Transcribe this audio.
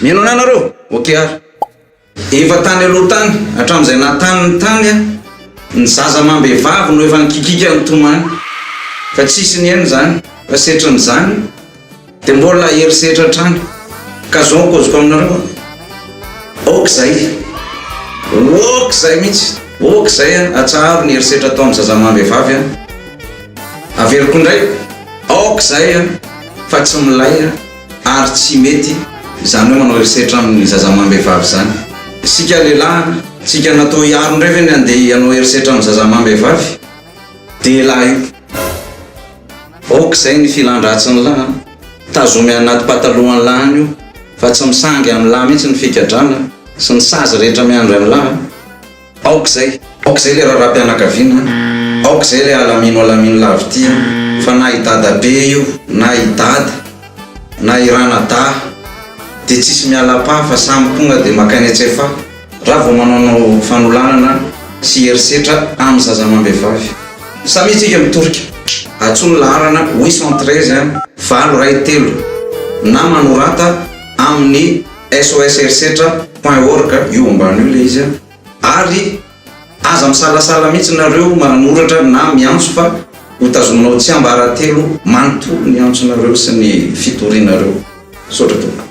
Mino anareo okey ary efa tany aloha tany hatramin'izay nahatany tany ny zaza mambehivavy no efa nikikika ny tomany fa tsisy ny eny zany fa setrin' zany dia mbola herisetra trany ka zao koziko aminareo okizay mihitsy okizay atsaharo ny herisetra tao amin'ny zaza mambehivavy averiko indray okizay fa tsy milay ary tsy mety zany hoe manao herisetra amin'ny zaza mambehivavy zany. Sika lehilahy sika natao hiaro indray ve ny andeha hanao herisetra amin'ny zaza mambehivavy dia lahy io okizay ny filandratsiny lahy tazomy anaty patalohan'ny lahiny io fa tsy misangy amin'ny lahy mihitsy ny fikadrana sy ny sazy rehetra miandry amin'ny lahy. Okizay le raharam-pianakaviana okizay le alamino lavity fa na idada be io na idada na iranada dia tsisy miala-pa fa samy tonga dia makanetsefa raha vao manao fanolanana sy herisetra amin'ny zaza mambehivavy. Samy tsika mitorika atsony laharana 813 valoraytelo na manorata amin'ny SOS herisetra.org io ambany io le izy ary aza misalasala mihitsy nareo mananoratra na miantso fa hotazominao tsy ambara telo manontolo ny antsonareo sy ny fitorianareo. Sotra to.